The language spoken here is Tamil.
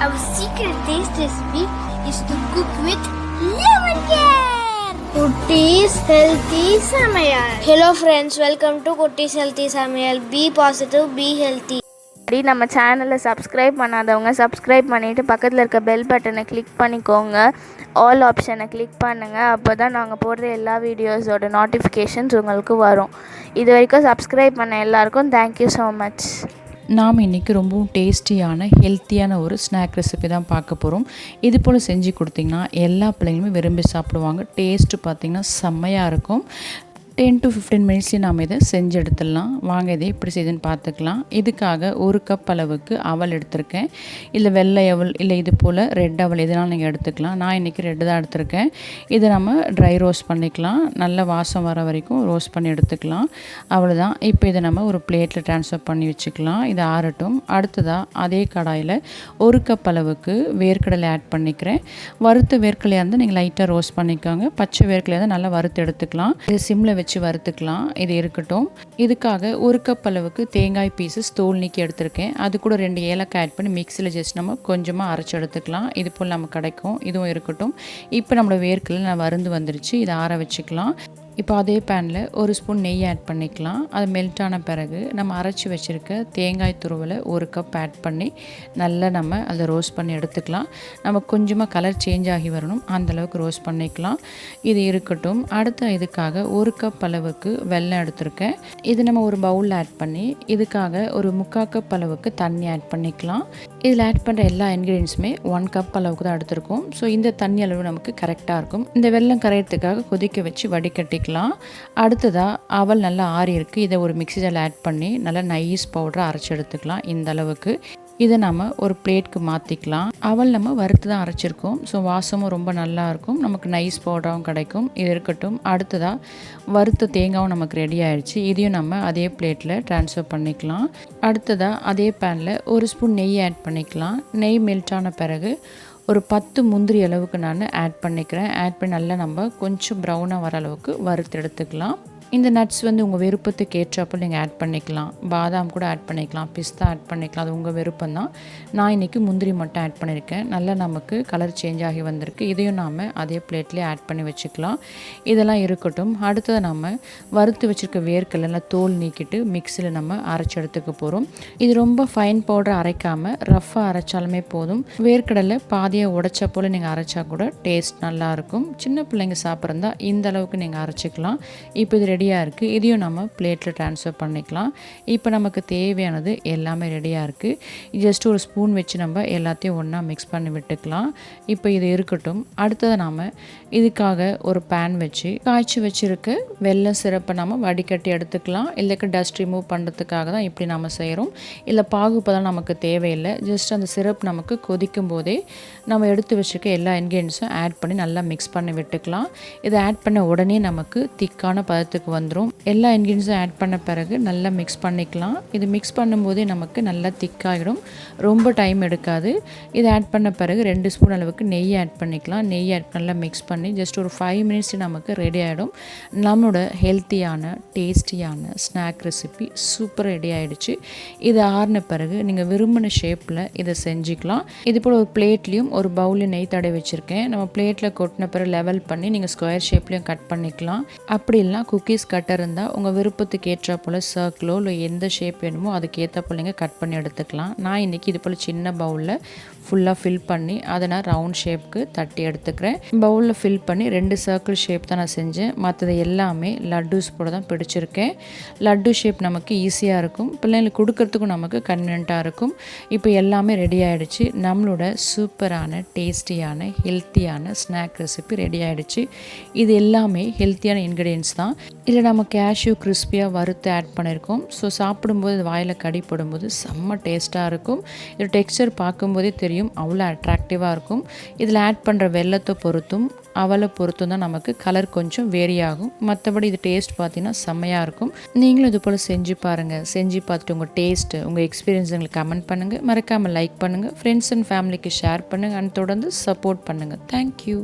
Our secret taste recipe is to cook with lemon care. Kutties Healthy Samayal. Hello friends, welcome to Kutties Healthy Samayal. Be positive, be healthy. நம்ம சேனலை சப்ஸ்கிரைப் பண்ணாதவங்க சப்ஸ்கிரைப் பண்ணிவிட்டு பக்கத்தில் இருக்க பெல் பட்டனை கிளிக் பண்ணிக்கோங்க. ஆல் ஆப்ஷனை கிளிக் பண்ணுங்கள். அப்போ தான் நாங்கள் போடுற எல்லா வீடியோஸோட நோட்டிஃபிகேஷன்ஸ் உங்களுக்கு வரும். இது வரைக்கும் சப்ஸ்கிரைப் பண்ண எல்லாருக்கும் தேங்க்யூ ஸோ மச். நாம் இன்றைக்கி ரொம்பவும் டேஸ்டியான ஹெல்த்தியான ஒரு ஸ்நாக் ரெசிபி தான் பார்க்க போகிறோம். இது போல் செஞ்சு கொடுத்திங்கன்னா எல்லா பிள்ளைங்களுமே விரும்பி சாப்பிடுவாங்க. டேஸ்ட்டு பார்த்திங்கன்னா செம்மையாக இருக்கும். 10 to 15 மினிட்ஸ்லேயே நாம் இதை செஞ்சு எடுத்துடலாம். வாங்க இதை எப்படி செய்யுதுன்னு பார்த்துக்கலாம். இதுக்காக 1 கப் அளவுக்கு அவல் எடுத்திருக்கேன். இல்லை வெள்ளை அவல் இல்லை இது போல் ரெட் அவல் எதுனாலும் நீங்கள் எடுத்துக்கலாம். நான் இன்றைக்கி ரெட்டு தான் எடுத்திருக்கேன். இதை நம்ம ட்ரை ரோஸ்ட் பண்ணிக்கலாம். நல்ல வாசம் வர வரைக்கும் ரோஸ்ட் பண்ணி எடுத்துக்கலாம். அவ்வளோதான். இப்போ இதை நம்ம ஒரு பிளேட்டில் ட்ரான்ஸ்ஃபர் பண்ணி வச்சுக்கலாம். இது ஆறட்டும். அடுத்ததாக அதே கடாயில் 1 கப் அளவுக்கு வேர்க்கடலை ஆட் பண்ணிக்கிறேன். வறுத்த வேர்க்கடலையாக இருந்தால் நீங்கள் லைட்டாக ரோஸ்ட் பண்ணிக்கோங்க. பச்சை வேர்க்கடலையாக தான் நல்லா வறுத்து எடுத்துக்கலாம். இது சிம்மில் வச்சு வறுத்துக்கலாம். இது இருக்கட்டும். இதுக்காக 1 கப் அளவுக்கு தேங்காய் பீசஸ் தோல் நீக்கி எடுத்திருக்கேன். அது கூட 2 ஏலக்காய் ஆட் பண்ணி மிக்ஸியில் ஜஸ்ட் நம்ம கொஞ்சமாக அரைச்சி எடுத்துக்கலாம். இது போல் நமக்கு கிடைக்கும். இதுவும் இருக்கட்டும். இப்போ நம்மளோட வேர்க்கடலை நான் வறுந்து வந்துருச்சு. இதை ஆற வச்சுக்கலாம். இப்போ அதே பேனில் 1 ஸ்பூன் நெய் ஆட் பண்ணிக்கலாம். அது மெல்ட் ஆன பிறகு நம்ம அரைச்சி வச்சுருக்க தேங்காய் துருவலை 1 கப் ஆட் பண்ணி நல்லா நம்ம அதை ரோஸ்ட் பண்ணி எடுத்துக்கலாம். நம்ம கொஞ்சமாக கலர் சேஞ்ச் ஆகி வரணும், அந்தளவுக்கு ரோஸ்ட் பண்ணிக்கலாம். இது இருக்கட்டும். அடுத்த இதுக்காக 1 கப் அளவுக்கு வெல்லம் எடுத்திருக்கேன். இது நம்ம ஒரு பவுலில் ஆட் பண்ணி இதுக்காக ஒரு 3/4 கப் அளவுக்கு தண்ணி ஆட் பண்ணிக்கலாம். இதில் ஆட் பண்ணுற எல்லா இன்க்ரீடியன்ஸுமே 1 கப் அளவுக்கு தான் எடுத்திருக்கோம். ஸோ இந்த தண்ணி அளவு நமக்கு கரெக்டாக இருக்கும். இந்த வெல்லம் கரையிறதுக்காக கொதிக்க வச்சு வடிகட்டி அடுத்ததாக அவல் நல்லா ஆறி இருக்குது. இதை ஒரு மிக்ஸி ஜாரில் ஆட் பண்ணி நல்லா நைஸ் பவுடரை அரைச்சி எடுத்துக்கலாம். இந்த அளவுக்கு இதை நம்ம ஒரு பிளேட்க்கு மாற்றிக்கலாம். அவல் நம்ம வறுத்து தான் அரைச்சிருக்கோம். ஸோ வாசமும் ரொம்ப நல்லாயிருக்கும். நமக்கு நைஸ் பவுடராகவும் கிடைக்கும். இது இருக்கட்டும். அடுத்ததாக வறுத்த தேங்காயும் நமக்கு ரெடி ஆகிடுச்சு. இதையும் நம்ம அதே பிளேட்டில் ட்ரான்ஸ்ஃபர் பண்ணிக்கலாம். அடுத்ததாக அதே பேனில் 1 ஸ்பூன் நெய் ஆட் பண்ணிக்கலாம். நெய் மெல்ட் ஆன பிறகு ஒரு 10 முந்திரி அளவுக்கு நான் ஆட் பண்ணிக்கிறேன். ஆட் பண்ணி நல்லா நம்ம கொஞ்சம் ப்ரௌனாக வர அளவுக்கு வறுத்து எடுத்துக்கலாம். இந்த நட்ஸ் வந்து உங்கள் விருப்பத்துக்கு ஏற்றாப்புல நீங்கள் ஆட் பண்ணிக்கலாம். பாதாம் கூட ஆட் பண்ணிக்கலாம், பிஸ்தா ஆட் பண்ணிக்கலாம். அது உங்கள் விருப்பம் தான். நான் இன்றைக்கி முந்திரி மட்டும் ஆட் பண்ணியிருக்கேன். நல்லா நமக்கு கலர் சேஞ்ச் ஆகி வந்திருக்கு. இதையும் நாம் அதே பிளேட்லேயே ஆட் பண்ணி வச்சுக்கலாம். இதெல்லாம் இருக்கட்டும். அடுத்தது நம்ம வறுத்து வச்சுருக்க வேர்க்கடலை தோல் நீக்கிட்டு மிக்ஸியில் நம்ம அரைச்சி எடுத்துக்க போகிறோம். இது ரொம்ப ஃபைன் பவுடர் அரைக்காமல் ரஃப்பாக அரைச்சாலுமே போதும். வேர்க்கடலை பாதியாக உடைச்சா போல் நீங்கள் அரைச்சா கூட டேஸ்ட் நல்லாயிருக்கும். சின்ன பிள்ளைங்க சாப்பிட்றதா இந்த அளவுக்கு நீங்கள் அரைச்சிக்கலாம். இப்போ இது ரெடியாக இருக்குது. இதையும் நம்ம பிளேட்டில் ட்ரான்ஸ்ஃபர் பண்ணிக்கலாம். இப்போ நமக்கு தேவையானது எல்லாமே ரெடியாக இருக்குது. ஜஸ்ட் ஒரு ஸ்பூன் வச்சு நம்ம எல்லாத்தையும் ஒன்றா மிக்ஸ் பண்ணி விட்டுக்கலாம். இப்போ இது இருக்கட்டும். அடுத்தது நாம் இதுக்காக ஒரு பேன் வச்சு காய்ச்சி வச்சுருக்க வெல்லம் சிரப்பை நம்ம வடிகட்டி எடுத்துக்கலாம். இல்லைக்கு டஸ்ட் ரிமூவ் பண்ணுறதுக்காக தான் இப்படி நம்ம செய்கிறோம். இல்லை பாகுப்பதெல்லாம் நமக்கு தேவையில்லை. ஜஸ்ட் அந்த சிரப் நமக்கு கொதிக்கும் போதே நம்ம எடுத்து வச்சுருக்க எல்லா இன்க்ரீடியன்ஸும் ஆட் பண்ணி நல்லா மிக்ஸ் பண்ணி விட்டுக்கலாம். இதை ஆட் பண்ண உடனே நமக்கு திக்கான பதத்துக்கு வந்துடும். எல்லா இன்க்ரீடியன்ஸும் ஆட் பண்ண பிறகு நல்லா மிக்ஸ் பண்ணிக்கலாம். இது மிக்ஸ் பண்ணும்போதே நமக்கு நல்லா திக்காகிடும். ரொம்ப டைம் எடுக்காது. இதை ஆட் பண்ண பிறகு 2 ஸ்பூன் அளவுக்கு நெய் ஆட் பண்ணிக்கலாம். நெய் ஆட் நல்லா மிக்ஸ் பண்ணி ஜஸ்ட் ஒரு 5 மினிட்ஸ் நமக்கு ரெடி ஆகிடும். நம்மளோட ஹெல்த்தியான டேஸ்டியான ஸ்நாக் ரெசிபி சூப்பர் ரெடி ஆகிடுச்சு. இது ஆறின பிறகு நீங்கள் விரும்பின ஷேப்பில் இதை செஞ்சுக்கலாம். இது போல் ஒரு பிளேட்லேயும் ஒரு பவுலில் நெய் தடவி வச்சுருக்கேன். நம்ம பிளேட்டில் கொட்டின பிறகு லெவல் பண்ணி நீங்கள் ஸ்கொயர் ஷேப்லேயும் கட் பண்ணிக்கலாம். அப்படி இல்லைனா குக்கீஸ் கட்டர் இருந்தால் உங்கள் விருப்பத்துக்கு ஏற்ற போல் சர்க்கிளோ இல்லை எந்த ஷேப் வேணுமோ அதுக்கு ஏற்ற போல் நீங்கள் கட் பண்ணி எடுத்துக்கலாம். நான் இன்றைக்கி இது போல் சின்ன பவுலில் ஃபுல்லாக ஃபில் பண்ணி அதை நான் ரவுண்ட் ஷேப்புக்கு தட்டி எடுத்துக்கிறேன். பவுலில் ஃபில் பண்ணி 2 சர்க்கிள் ஷேப் தான் நான் செஞ்சேன். மற்றது எல்லாமே லட்டூஸ் போட தான் பிடிச்சிருக்கேன். லட்டு ஷேப் நமக்கு ஈஸியாக இருக்கும். பிள்ளைங்களுக்கு கொடுக்கறதுக்கும் நமக்கு கன்வீனியண்ட்டாக இருக்கும். இப்போ எல்லாமே ரெடி ஆகிடுச்சு. நம்மளோட சூப்பரான டேஸ்டியான ஹெல்த்தியான ஸ்நாக் ரெசிபி ரெடி ஆகிடுச்சு. இது எல்லாமே ஹெல்த்தியான இன்க்ரீடியன்ஸ் தான். இதில் நம்ம கேஷ்யூ கிறிஸ்பியாக வறுத்து ஆட் பண்ணியிருக்கோம். ஸோ சாப்பிடும்போது வாயில் கடி போடும்போது செம்ம டேஸ்ட்டாக இருக்கும். இது டெக்ஸ்சர் பார்க்கும்போதே தெரியும், அவ்வளோ அட்ராக்டிவாக இருக்கும். இதில் ஆட் பண்ணுற வெல்லத்தை பொறுத்தும் அவலை பொறுத்தும் தான் நமக்கு கலர் கொஞ்சம் வேரி ஆகும். மற்றபடி இது டேஸ்ட் பார்த்தீங்கன்னா செம்மையாக இருக்கும். நீங்களும் இது போல் செஞ்சு பாருங்கள். செஞ்சு பார்த்துட்டு உங்கள் டேஸ்ட்டு உங்கள் எக்ஸ்பீரியன்ஸ் எங்களுக்கு கமெண்ட் பண்ணுங்கள். மறக்காமல் லைக் பண்ணுங்கள். ஃப்ரெண்ட்ஸ் அண்ட் ஃபேமிலிக்கு ஷேர் பண்ணுங்கள். அண்ட் தொடர்ந்து சப்போர்ட் பண்ணுங்கள். தேங்க்யூ.